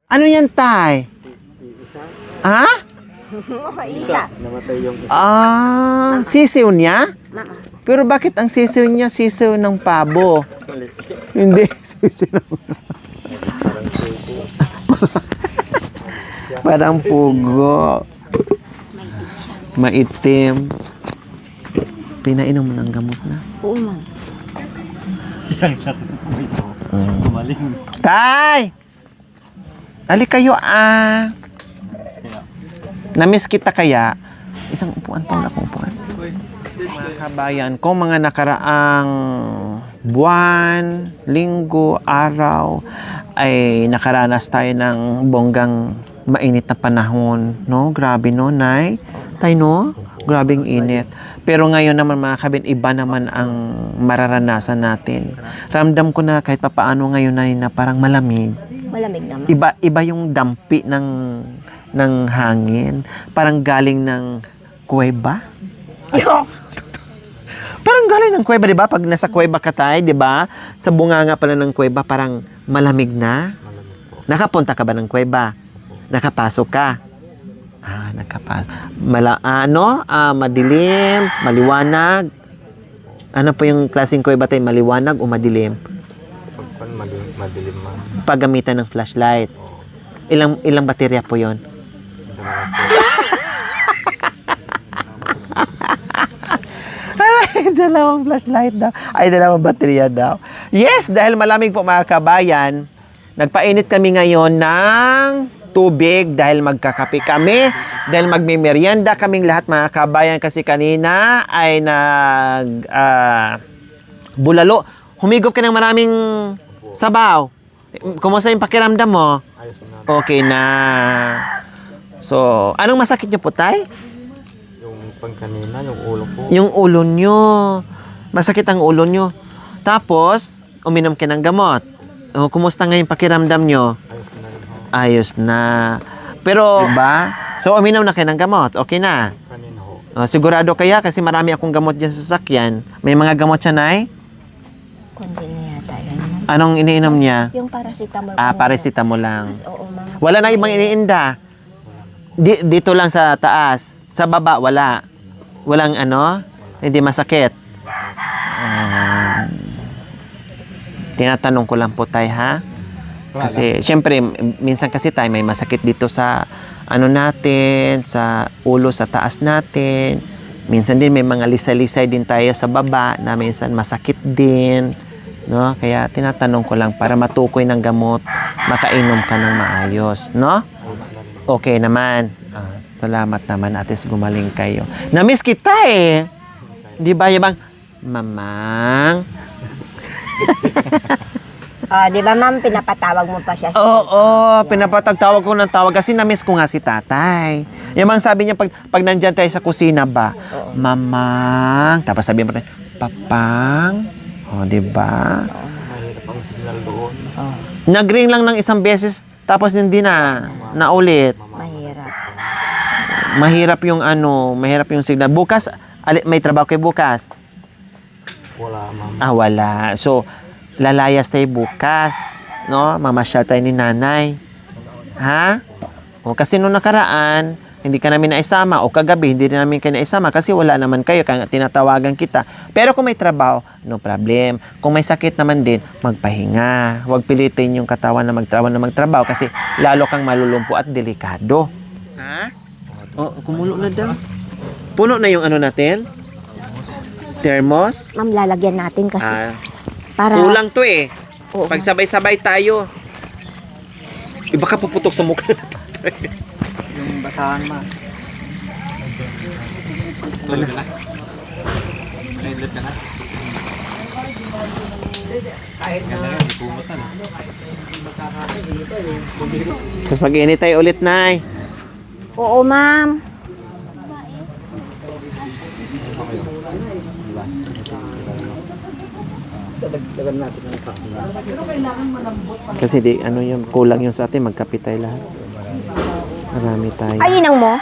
Ano yan, tay? Ha? Isa. Namatay yung isa. Sisiw niya? Pero bakit ang sisiw niya sisiw ng pabo? Hindi, sisiw ng... Parang pugo. Maitim. Pinainom mo ng gamot na. Oo, ma'am. Isang shot po ito. Tumaling. Tay! Ali kayo Namiss kita kaya? Isang upuan pa wala akong upuan. Mga kabayan, kung mga nakaraang buwan, linggo, araw, ay nakaranas tayo ng bonggang mainit na panahon, no? Grabe, no, Nay? Tay, no? Grabing init. Pero ngayon naman mga kabin, iba naman ang mararanasan natin. Ramdam ko na kahit papaano ngayon na parang malamig. Malamig naman. Iba yung dampi ng hangin. Parang galing ng kuweba. Parang galing ng kuweba, 'di ba? Pag nasa kuweba ka tayo, 'di ba? Sa bunganga pala ng kuweba parang malamig na. Nakapunta ka ba ng kuweba? Nakapasok ka? Nakapasok. Madilim, maliwanag. Ano po yung klaseng kuweba tayo? Maliwanag o madilim? Madilim man. Paggamitan ng flashlight. Ilang baterya po 'yon? Dalawang flashlight daw. Ay, dalawang baterya daw. Yes, dahil malamig po mga kabayan, nagpainit kami ngayon ng tubig dahil magkakape kami, dahil magmimerienda kaming lahat mga kabayan kasi kanina ay bulalo. Humigop ka ng maraming sabaw. Kumusta yung pakiramdam mo? Okay na. So, anong masakit niyo po, tay? Pagkanina, yung ulo ko. Yung ulo nyo. Masakit ang ulo nyo. Tapos, uminom ka ng gamot. Kumusta ngayon pakiramdam nyo? Ayos na. Pero, diba? So, uminom na kayo ng gamot. Okay na. Kanina ho. Sigurado kaya kasi marami akong gamot dyan sa sasakyan. May mga gamot siya, Nay? Kundi niya tayo. Ma'am. Anong iniinom niya? Yung paracetamol. Paracetamol lang. Oo, ma'am. Wala na ibang iniinda. Dito lang sa taas. Sa baba, wala. Walang hindi masakit. Tinatanong ko lang po tayo, ha? Kasi, syempre, minsan kasi tayo may masakit dito sa natin, sa ulo, sa taas natin. Minsan din may mga lisay-lisay din tayo sa baba na minsan masakit din. No? Kaya tinatanong ko lang para matukoy ng gamot, makainom ka ng maayos. No? Okay naman. Salamat naman, atis gumaling kayo. Namiss kita eh. Di ba, yabang, Mamang? Di ba, ma'am, pinapatawag mo pa siya? Oo, pinapatagtawag ko ng tawag kasi namiss ko nga si tatay. Yabang sabi niya, pag nandyan tayo sa kusina ba, Mamang, tapos sabi mo rin, Papang? Di ba? Mahirap ang signal doon. Nag-ring lang ng isang beses, tapos hindi na, naulit. Mahirap. Mahirap yung signal. Bukas, may trabaho kayo bukas? Wala, ma'am. Wala. So, lalayas tayo bukas. No? Mamasyal tayo ni nanay. Ha? Kasi nung nakaraan, hindi ka namin naisama. O kagabi, hindi rin namin kayo naisama kasi wala naman kayo. Kaya tinatawagan kita. Pero kung may trabaho, no problem. Kung may sakit naman din, magpahinga. Huwag pilitin yung katawan na magtrabaho kasi lalo kang malulumpo at delikado. Ha? Kumulo na daw. Puno na yung natin? Thermos? Ma'am, lalagyan natin kasi para... Kulang to eh. Oo, Pag sabay-sabay tayo. Iba ka puputok sa mukha. Yung basahan, ma. Tulog ka na? Nailot ka na? Tapos mag-init tayo ulit, Nay. Oo, ma'am. Kasi yung kulang yung sa atin, magkape tayo lahat. Marami tayo. Ay, inang mo.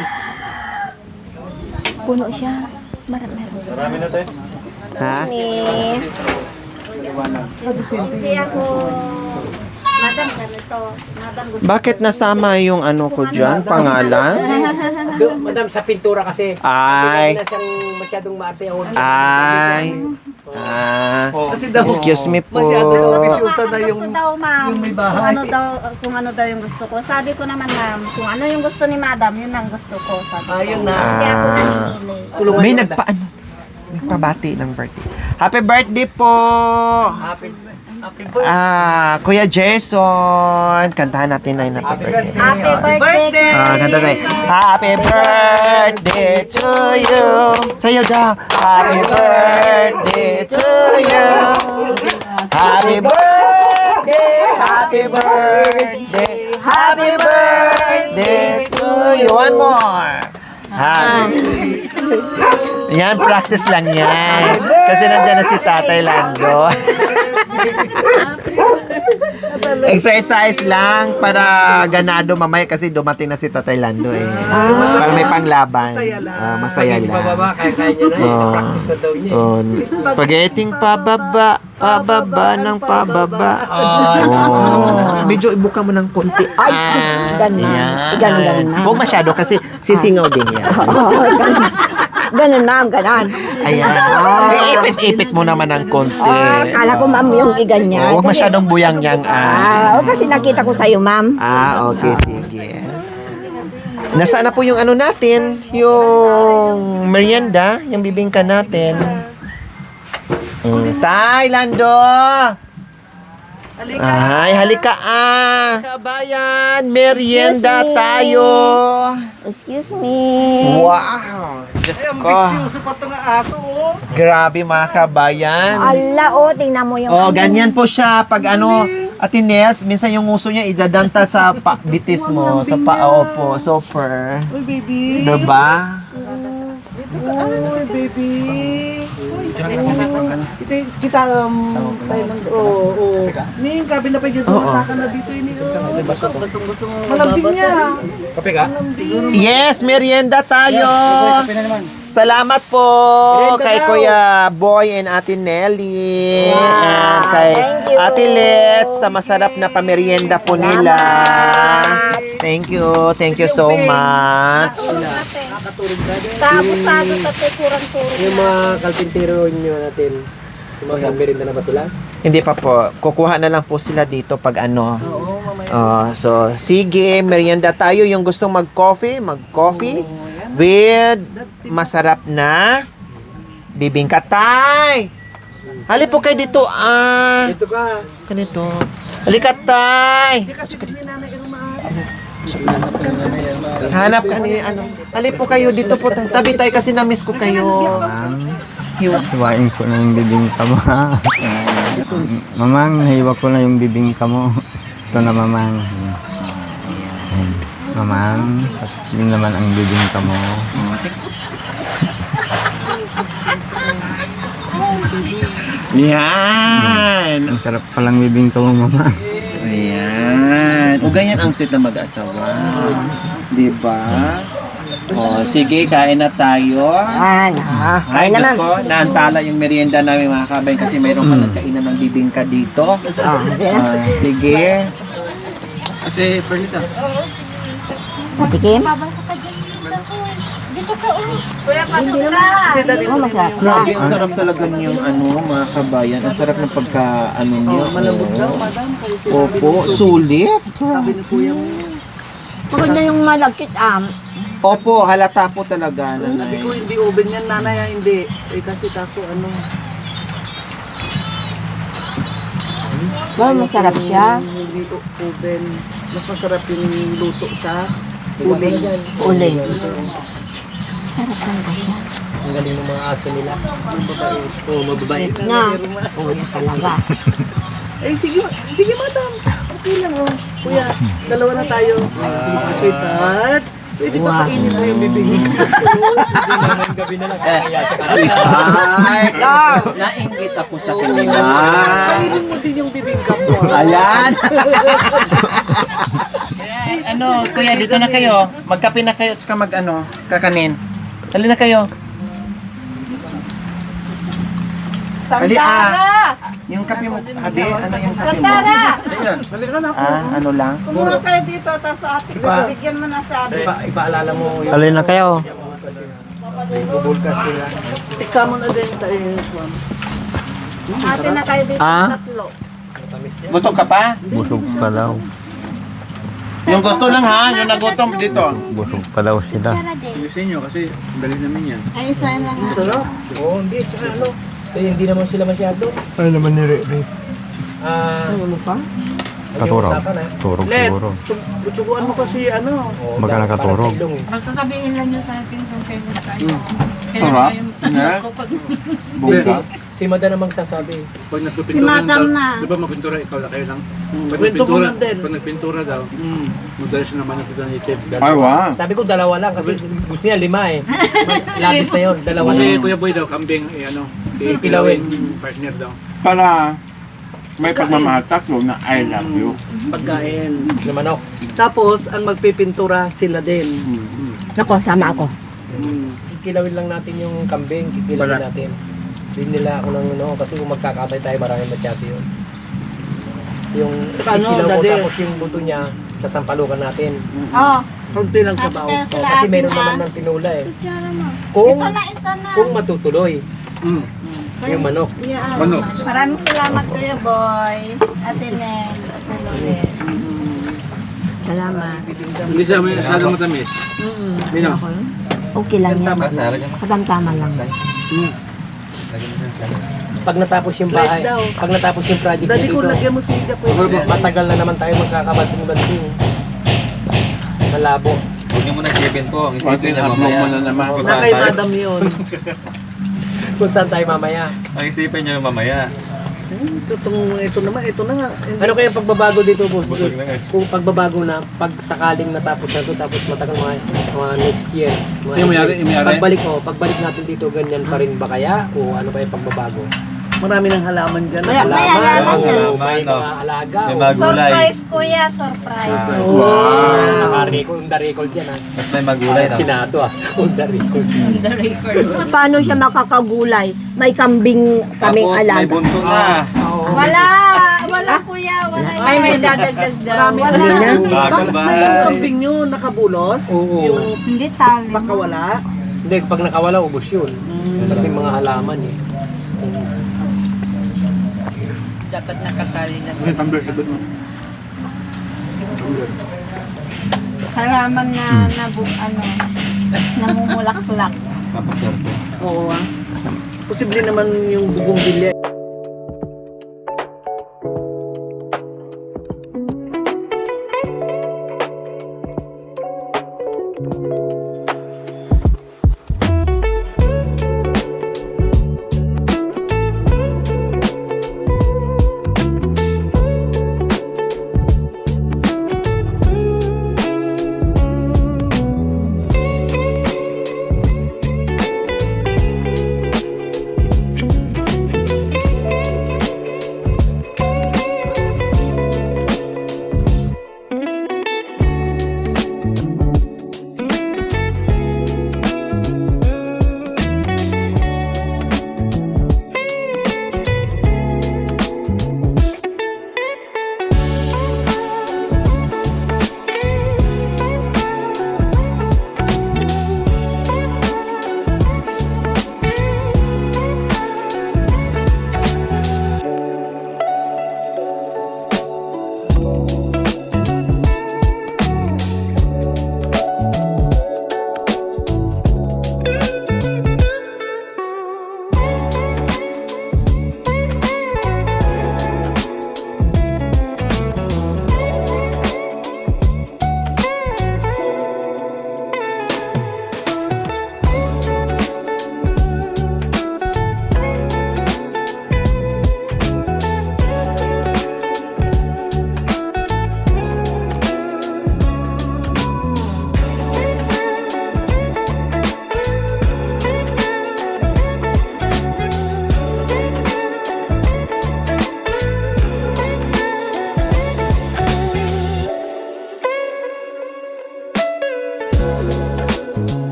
Puno siya. Marami. Marami na tayo. Ha? Hindi ako Madam, ganito. Madam, gusto Bakit nasama yung ano ko dyan? Pangalan? Madam, sa pintura kasi. Ay. Hindi na siyang masyadong maate. Ay. Kasi daw, Excuse me po. masyado ambisyosa na yung... gusto daw, ma'am. yung may bahay. Kung ano daw yung gusto ko. Sabi ko naman, ma'am, kung ano yung gusto ni madam, yun ang gusto ko. Sabi ko. Ayun na. Hindi ako nanginili. Tulungan May niyo, nagpaano? Nagpabati ng birthday. Happy birthday po! Happy Kuya Jason. Kantahan natin na yung happy birthday. Happy birthday. Kanta tayo. Happy birthday to you. Sayo daw. Happy birthday to you. Happy birthday. Happy birthday. Happy birthday to you. One more. Yan, practice lang yan. Kasi nandiyan na si Tatay Lando. Exercise lang para ganado mamaya kasi dumating na si Tatay Lando eh. Para may panglaban. Masaya lang. Pababa, kaya niya na. Practice na daw niya. Spaghetti pababa, pababa ng pababa. Medyo ibuka mo ng konti. ganun. Ganun. Huwag masyado kasi sisingaw din yan. Ganun, ma'am, ganun. Ayan. Iipit-ipit mo naman ng konti. Kala ko, ma'am, yung iganyan. Huwag masyadong buyang-yang. Kasi nakita ko sa'yo, ma'am. Okay, sige. Nasaan na po yung ano natin? Yung merienda, yung bibingka natin. Tay, Lando! Ay, halika Kabayan, merienda Excuse me. tayo. Excuse me. Wow! Diyos Ay, ang ko. bisyoso pa ito ng aso, oh. Grabe mga kabayan. Ala, tingnan mo yung... Ganyan po siya pag ano, Ate Nels, minsan yung uso niya idadanta sa bitis mo, sa paa po, super. Uy, baby. Diba? Uy, baby. Kita, tayo lang. Oo. Ning, kabi na pa dito. Masaka na dito yun. Malambing niya. Kape ka? Yes, merienda tayo. Kape na naman. Salamat po kay Kuya Boy and Ate Nelly. And kay Ate Let sa masarap na pamerienda po nila. Thank you. Thank you so much. Tapos sa kurang-kurang. Yung mga kalpintero nyo natin, yung mga merinda na ba sila? Hindi pa po. Kukuha na lang po sila dito pag ano. So, sige, merienda tayo. Yung gustong mag-coffee with masarap na bibingka tay. Hali po kayo dito. Dito ka. Ganito. Halika tay. Hanap ka ni ano. Hali po kayo dito po. Tabi tayo kasi na-miss ko kayo. Hiwain ko na yung bibingka mo. Mamang, hiwa ko na yung bibingka mo. Ito na, mamang. Mamang, yun naman ang bibingka mo. Yan. Ang sarap palang bibingka mo, mamang. Ayan. O ganyan ang sweet na mag-asawa. Diba? Sige, kain na tayo. Ay, Diyos ko, naantala yung merienda namin mga kabayan kasi mayroon ka nagkainan ng bibingka dito. Sige. Ate, Perlita. Patikim? Kuya, pasok ka. Grabe, ang sarap talaga niyang ano, mga kabayan. Ang sarap ng pagka, ano niyo. Malambot daw, madam. Opo, sulit. Sabi ni Kuya mo. Maganda yung malagkit, Opo, halata po talaga, Sabi nanay. ko, hindi oven yan, nanay. Hindi. Kasi tako, ano. masarap siya. Hindi oven. Napasarap yung luto sa uling. Uling. Sarap talaga siya. Ang galing ng mga aso nila. Oo, mababait. Na. Uling talaga. Sige madam. Okay lang, oh. Kuya, dalawa na tayo. Sige, sweetheart. Pwede ba kainin mo yung bibingin? Gabi na lang. Kaya siya Ay, nainggit ako sa kanila. Kainin mo din yung bibingka mo. Ayan. Ano, kuya, dito na kayo. Magkape na kayo at saka kakanin. Dali na kayo. Sandara! Yung kape mo, Abi, ano yung kape mo? Sandara! Ano lang? Kumuha kayo dito, tapos ate ko, bigyan mo na sa ate. Ipaalala mo yung Alin na kayo? bubulkas sila. Ikaw mo na din tayo. Ate na kayo dito, Ah? tatlo. Gutom ka pa? Busog pa daw. Yung gusto lang ha, yung nagutom dito. Busog pa daw sila. Ay, isa lang nga. Oo, hindi. Tsaka ano, hindi naman sila masyado. Ano naman ni Rere? Ano pa? Katurog. Turog Let, siguro. suguan mo kasi ano. Baka nakaturog. Sasabihin lang nyo sa akin kung kailan tayo. Sarap. Si Madam namang sasabi. Si Madam na. Di ba magpintura ikaw lang kayo lang? Pag Kwento mo nagpintura, lang din. pag nagpintura daw, madalas naman ang pintura ni Chef. Ay, wow. Sabi ko dalawa lang kasi gusto niya 5 eh. Labis na yun, dalawa Kasi lang. Kuya Boy daw, kambing, Kilawin. partner daw. Para may pagmamahal tatlo na I love you. Pagkain. Na manok. Tapos, ang magpipintura sila din. Nako, sama ako. Kikilawin lang natin yung kambing, kikilawin natin. Hindi nila ako nang ano, kasi kung magkakatay tayo maraming masyado yun. Yung Paano, kikilaw ko Daddy? tapos yung buto niya, sasampalukan natin. Oh, Kunti lang ate sabaw. kayo O, sila kasi ate meron na. naman ng tinula eh. Kutsara mo. Kung, Ito na, isa na. kung matutuloy, yung manok. Yeah. Ano? Maraming salamat Kuya Boy. Ate Nel. Ate Lolet. Salamat. Hindi siya masyadong matamis. Nino? Okay lang yan. Katamtama lang. Pag natapos yung Slice bahay, daw. pag natapos yung project Daddy ko, dito, lagyan mo siya po. matagal na naman tayo magkakabanting-banting. Malabo. Huwag niyo muna isipin po. Ang Pati isipin niya na-upload mo mamaya. na naman. Kung Na saan kay tayo. Madam yun. Kung saan tayo mamaya. Ang isipin niyo mamaya. Ito na nga. Ano kaya ang pagbabago dito, boss? Busog na nga. Kung pagbabago na, pag sakaling natapos na ito, tapos matagal mga next year. Yung mayari, yung mayari. Pagbalik natin dito, ganyan pa rin ba kaya? O ano ba yung pagbabago? Marami ng halaman dyan. May halaman o yan. may mga alaga. May o- mga gulay. Surprise Kuya, surprise. Naka-record, on the record yan ha. Mas may magulay no? Sinado ah, on the record. The record. Paano siya makakagulay? May kambing kaming Tapos may alaga. bunso na. Wala Kuya, wala. Ay, may dadagdag daw. Marami Wala. na. Bagal Bakit ba? may kambing nyo nakabulos? Oo. Yung Hindi tali. makawala? Hindi, pag nakawala, ubos yun. Kasi mga halaman eh. Dapat nakatali na. Yung tumbler, sagot mo. Halaman na namumulaklak. Papaserte. Oo ah. Posible naman yung bugong bilya.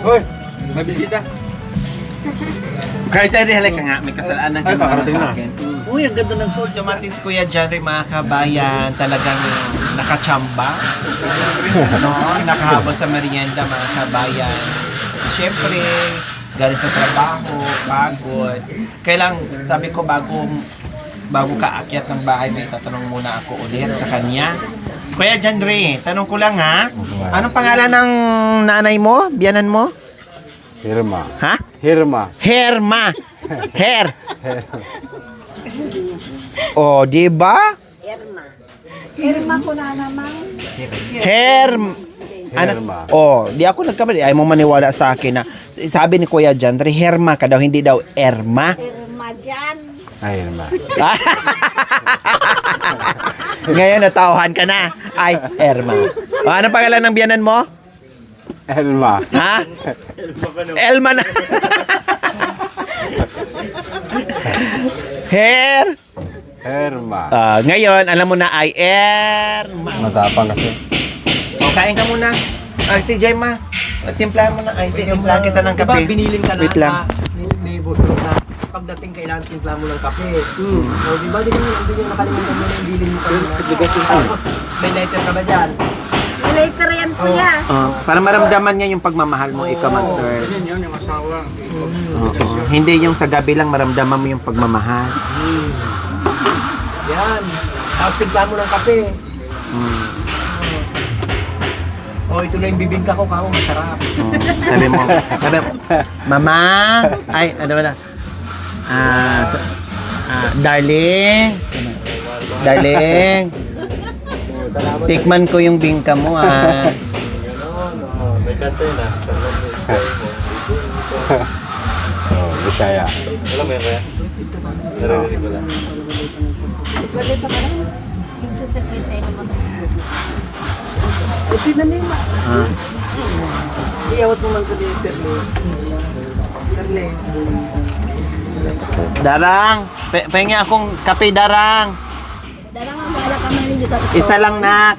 Hoy, may bisita. Kahit tayo halika nga, may kasalanan ka naman sa akin. Uy, ang ganda ng suit. Dumating si Kuya Janry, mga kabayan, talagang nakachamba. No, nakahabol sa merienda, mga kabayan. Siyempre, galing sa trabaho, pagod. Kailang, sabi ko, bago kaakyat ng bahay, may tatanong muna ako ulit sa kanya. Kuya Janry, tanong ko lang ha, anong pangalan ng nanay mo, biyanan mo? Hirma. Ha? Hirma. Herma. Oh, di ba? Irma ko na naman. Herma. Oh, di ako nagkamali. Ay mo maniwala sa akin na sabi ni Kuya Janry, Herma ka daw, hindi daw Erma. Irma dyan. Ay, Hirma. Ngayon natauhan ka na. Ay, Erma. Oh, anong pangalan ng biyanan mo? Elma. Ha? Elma na. Herma. Ngayon, alam mo na ay Erma. Matapang kasi. O, kain ka muna. Ay, si Jemma. Timplahan mo na. Ay, timplahan kita ng kape. Diba, biniling ka na Wait lang. ni Busro na pagdating kailangan timpla mo ng kape. O, diba, di yung nakalimutan mo na yung bilin mo kanina. Tapos, may lighter ka ba dyan? Later yan, kuya. Para maramdaman niya yung pagmamahal mo, ikaw man, sir. Yan yung asawa. Oo. Hindi yung sa gabi lang maramdaman mo yung pagmamahal. Yan. Tapos timpla mo ng kape. O, ito na yung bibingka ko, kako, masarap. Sabi mo, Mama, ay, ano ba na? Darling, tikman ko yung bingka mo, May kantay na. Oh, Bisaya. Wala mo yan kaya? Narinig ko lang. Ito na nila. Iyawat mo man ko din, Perle. Darang, pahingi akong kape, Darang. Darang ang wala ka man ka. Isa lang, nak.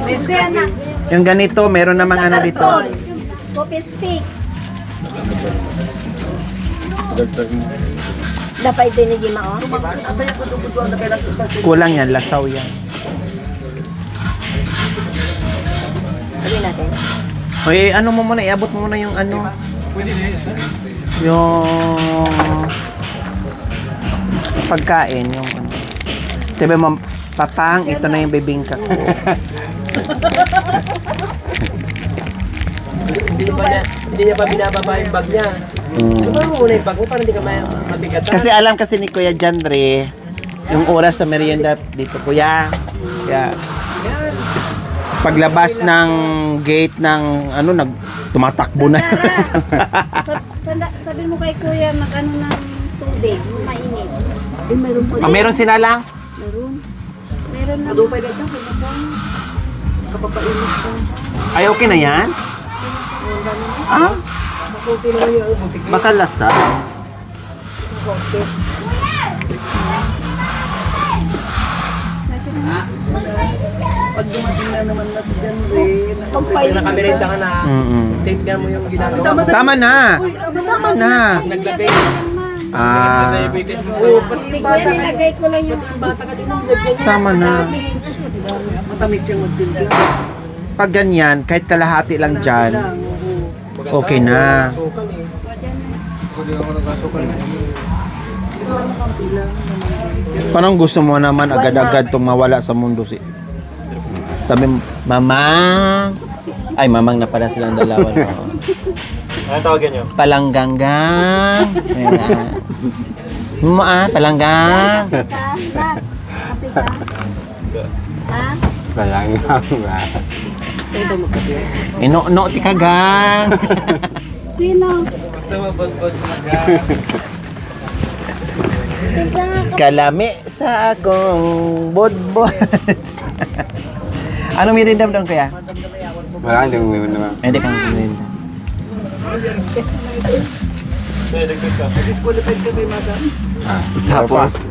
Kuya na. Yung ganito, meron namang ano dito. Coffee stick. Dapat itinigin mo, oh. Kulang yan, lasaw yan. Sabi natin. Hoy, ano mo muna, iabot mo muna yung ano. Yung pagkain, yung ano. Sabi mo, Papang, ito na yung bibingka ko. Hindi niya pa binababa yung bag niya. Diba mo muna yung bag mo para hindi ka mabigatan? Kasi alam kasi ni Kuya Janry, yung oras sa merienda dito, Kuya. Kaya, paglabas ng gate ng ano, tumatakbo na. Sabi mo kay kuya, mag-ano ng tubig, mainit. Eh, meron po. Meron sila lang? Meron na. Adupay na ito, kapapainit ko. Ay, okay na yan? Ah? Okay na yung butik. Baka lasa. Pag dumating na naman na si Janry, Pag nakamerenda ka na, Mm-mm. tingnan mo yung ginagawa mo. Tama na. Tama na. Naglagay. Oo, pati Si yung kuya, bata ka, nilagay ko lang yung bata ka din, nilagyan niya. Tama na. Matamis siyang magtinda. Pag ganyan, kahit kalahati lang dyan, okay na. Parang gusto mo naman agad-agad itong mawala sa mundo si... Sabi mo, Mamang! Ay, Mamang na pala silang dalawa. No? Ano tawagan niyo? Palanggang-gang. Palanggang. kape ka. Ha? Palangang ba? No, ti kagang. Sino? Basta mabagbag na. Kalami sa akong bodbod. Ano mirindam doon kaya? Wala, hindi mo naman. Hindi kang mirindam. Disqualified ka kay madam. Tapos?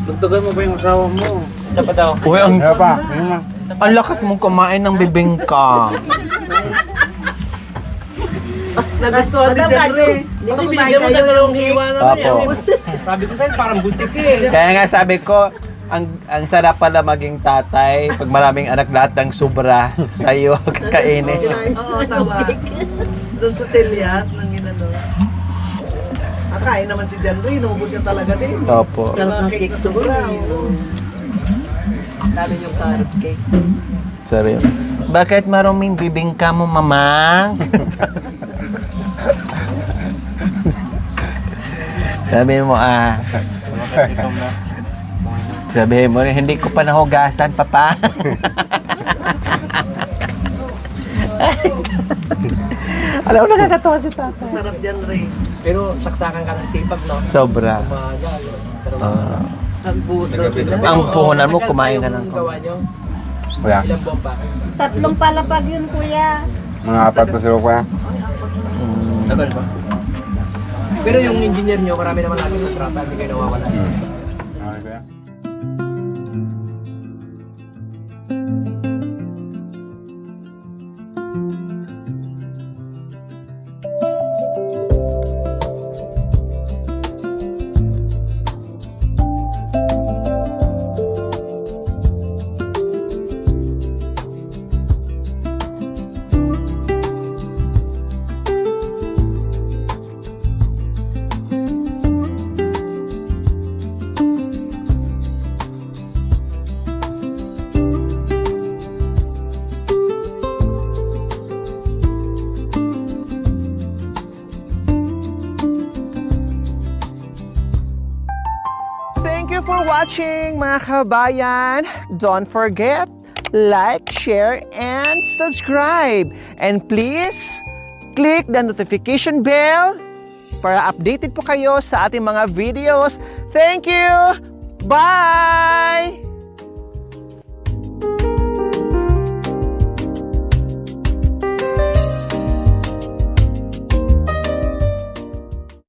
Tugtugan mo ba yung asawa mo? Isa pa daw. Uy, ang... Ano pa? Ano na? Ang lakas mong kumain ng bibingka. Nagustuhan din John Ray. Di ba Kasi kumain binigyan mo kayo ng dalawang ng hiwa naman Opo. Sabi ko sa'yo, parang butik eh. Kaya nga sabi ko, ang sarap pala maging tatay pag maraming anak lahat ng sobra sa'yo kakainin. Oo, tama. Doon sa Celias, nang ginano. Akain naman si John Ray, nubod ka talaga din. Opo. Sarap ng cake sobra. Lalo yung carrot cake. Sorry. Bakit maraming bibingka mo, mamang? Sabi mo, sabi mo, hindi ko pa nahugasan, papa. Alam mo, nakakatawa si tata. Sarap John Ray. Pero saksakan ka ng sipag, no? Sobra. Umaga, no? Pero, Ang buhos daw sila. Ang puhunan mo, Tagal kumain ka kayong ng gawa nyo? Kuya. Ilang buwan pa? 3 palapag yun, kuya. Mga 4 pa sila kuya. Tagal ba? Pero yung engineer nyo, marami naman lagi kontrata, hindi kayo nawawala. Okay kuya. Thank you for watching, mga kabayan. Don't forget, like, share, and subscribe. And please, click the notification bell para updated po kayo sa ating mga videos. Thank you! Bye!